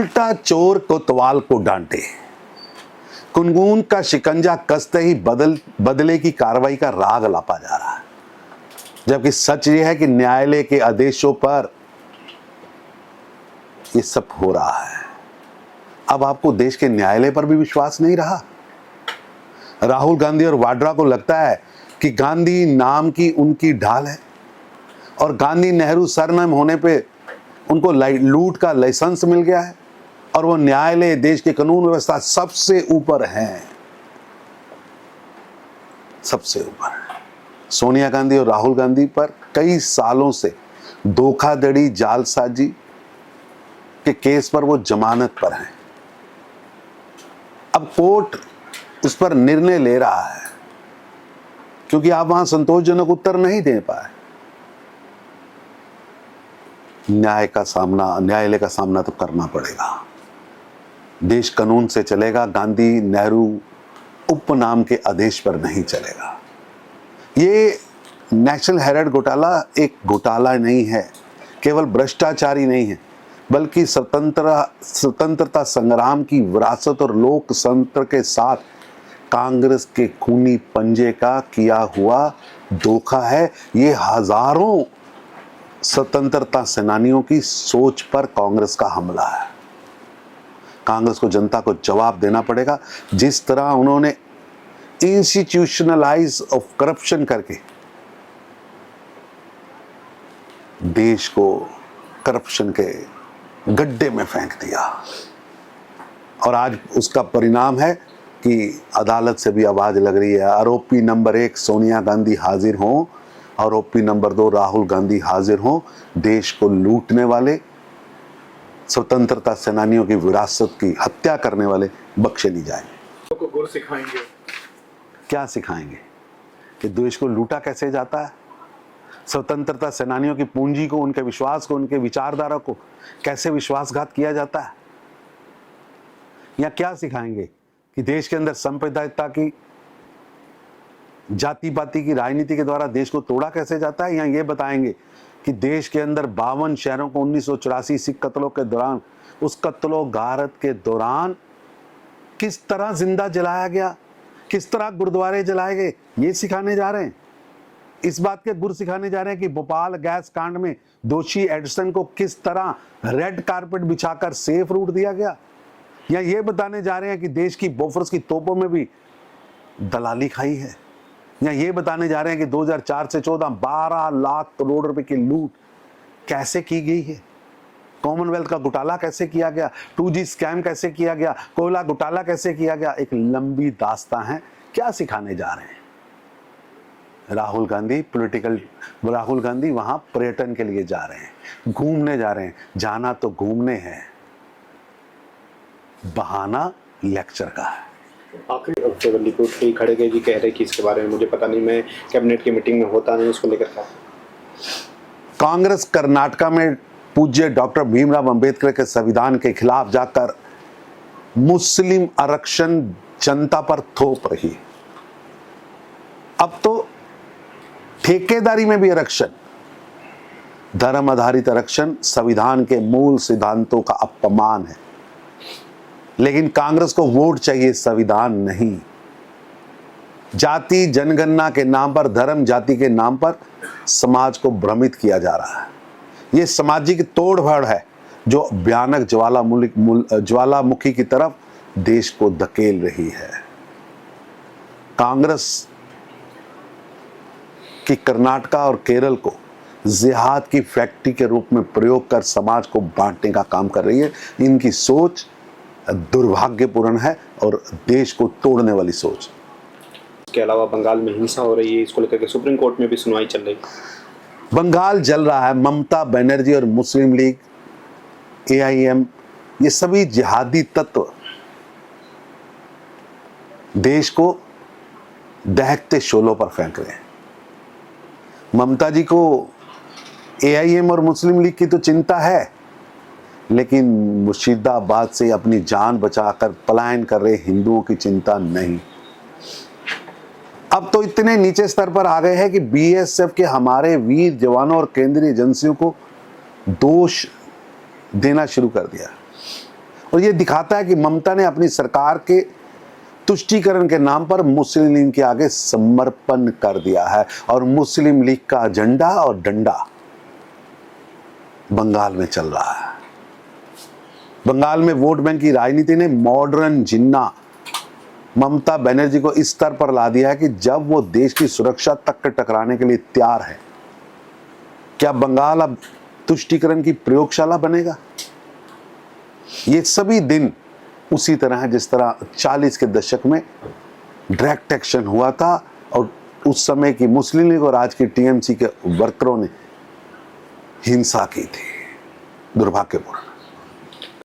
उल्टा चोर कोतवाल को डांटे। कुनगुन का शिकंजा कसते ही बदले की कार्रवाई का राग लापा जा रहा है, जबकि सच यह है कि न्यायालय के आदेशों पर यह सब हो रहा है। अब आपको देश के न्यायालय पर भी विश्वास नहीं रहा। राहुल गांधी और वाड्रा को लगता है कि गांधी नाम की उनकी ढाल है और गांधी नेहरू सरनेम होने पे उनको लूट का लाइसेंस मिल गया है और वो न्यायालय, देश की कानून व्यवस्था सबसे ऊपर है, सबसे ऊपर है। सोनिया गांधी और राहुल गांधी पर कई सालों से धोखाधड़ी, जालसाजी के केस पर वो जमानत पर हैं। अब कोर्ट उस पर निर्णय ले रहा है क्योंकि आप वहां संतोषजनक उत्तर नहीं दे पाए। न्यायालय का सामना तो करना पड़ेगा। देश कानून से चलेगा, गांधी नेहरू उपनाम के आदेश पर नहीं चलेगा। ये नेशनल हेराल्ड घोटाला एक घोटाला नहीं है, केवल भ्रष्टाचारी नहीं है, बल्कि स्वतंत्रता संग्राम की विरासत और लोकतंत्र के साथ कांग्रेस के खूनी पंजे का किया हुआ धोखा है। ये हजारों स्वतंत्रता सेनानियों की सोच पर कांग्रेस का हमला है। कांग्रेस को जनता को जवाब देना पड़ेगा। जिस तरह उन्होंने इंस्टीट्यूशनलाइज ऑफ करप्शन करके देश को करप्शन के गड्ढे में फेंक दिया और आज उसका परिणाम है कि अदालत से भी आवाज लग रही है, आरोपी नंबर 1 सोनिया गांधी हाजिर हों, आरोपी नंबर 2 राहुल गांधी हाजिर हों। देश को लूटने वाले, स्वतंत्रता सेनानियों की विरासत की हत्या करने वाले बख्शे नहीं जाएंगे। को गुर सिखाएंगे। क्या सिखाएंगे? कि देश को लूटा कैसे जाता है, स्वतंत्रता सेनानियों की पूंजी को, उनके विश्वास को, उनके विचारधारा को कैसे विश्वासघात किया जाता है। या क्या सिखाएंगे कि देश के अंदर सांप्रदायिकता की, जाति पाति की राजनीति के द्वारा देश को तोड़ा कैसे जाता है। या ये बताएंगे कि देश के अंदर 52 शहरों को 1984 सिख कत्लों के दौरान, उस कत्लो गारत के दौरान किस तरह जिंदा जलाया गया, किस तरह गुरुद्वारे जलाए गए, ये सिखाने जा रहे हैं। इस बात के गुर सिखाने जा रहे हैं कि भोपाल गैस कांड में दोषी एडिसन को किस तरह रेड कारपेट बिछाकर सेफ रूट दिया गया। या ये बताने जा रहे हैं कि देश की बोफोर्स की तोपों में भी दलाली खाई है। या ये बताने जा रहे हैं कि 2004 से 14 12 लाख करोड़ रुपए की लूट कैसे की गई है, कॉमनवेल्थ का घोटाला कैसे किया गया, 2G स्कैम कैसे किया गया, कोयला घोटाला कैसे किया गया। एक लंबी दास्तां है। क्या सिखाने जा रहे हैं? राहुल गांधी वहां पर्यटन के लिए जा रहे हैं, घूमने जा रहे हैं। जाना तो घूमने है, बहाना लेक्चर का है। आखिरी खड़गे जी कह रहे कि इसके बारे में मुझे पता नहीं, मैं कैबिनेट की मीटिंग में होता नहीं, उसको लेकर कांग्रेस कर्नाटका में पूज्य डॉक्टर भीमराव अंबेडकर के संविधान के खिलाफ जाकर मुस्लिम आरक्षण जनता पर थोप रही। अब तो ठेकेदारी में भी आरक्षण, धर्म आधारित आरक्षण संविधान के मूल सिद्धांतों का अपमान है। लेकिन कांग्रेस को वोट चाहिए, संविधान नहीं। जाति जनगणना के नाम पर, धर्म जाति के नाम पर समाज को भ्रमित किया जा रहा है। यह सामाजिक तोड़फोड़ है जो भयानक ज्वालामुखी की तरफ देश को धकेल रही है। कांग्रेस कि कर्नाटका और केरल को जिहाद की फैक्ट्री के रूप में प्रयोग कर समाज को बांटने का काम कर रही है। इनकी सोच दुर्भाग्यपूर्ण है और देश को तोड़ने वाली सोच। इसके अलावा बंगाल में हिंसा हो रही है, इसको लेकर के सुप्रीम कोर्ट में भी सुनवाई चल रही है। बंगाल जल रहा है। ममता बनर्जी और मुस्लिम लीग, AIM, ये सभी जिहादी तत्व देश को दहकते शोलों पर फेंक रहे हैं। ममता जी को AIM और मुस्लिम लीग की तो चिंता है, लेकिन मुर्शिदाबाद से अपनी जान बचाकर पलायन कर रहे हिंदुओं की चिंता नहीं। अब तो इतने नीचे स्तर पर आ गए हैं कि BSF के हमारे वीर जवानों और केंद्रीय एजेंसियों को दोष देना शुरू कर दिया। और ये दिखाता है कि ममता ने अपनी सरकार के तुष्टीकरण के नाम पर मुस्लिम लीग के आगे समर्पण कर दिया है और मुस्लिम लीग का झंडा और डंडा बंगाल में चल रहा है। बंगाल में वोट बैंक की राजनीति ने मॉडर्न जिन्ना ममता बनर्जी को इस स्तर पर ला दिया है कि जब वो देश की सुरक्षा तक टकराने के लिए तैयार है। क्या बंगाल अब तुष्टीकरण की प्रयोगशाला बनेगा? ये सभी दिन उसी तरह है जिस तरह 40 के दशक में डायरेक्ट एक्शन हुआ था और उस समय की मुस्लिम लीग और आज की टीएमसी के वर्करों ने हिंसा की थी। दुर्भाग्यपूर्ण।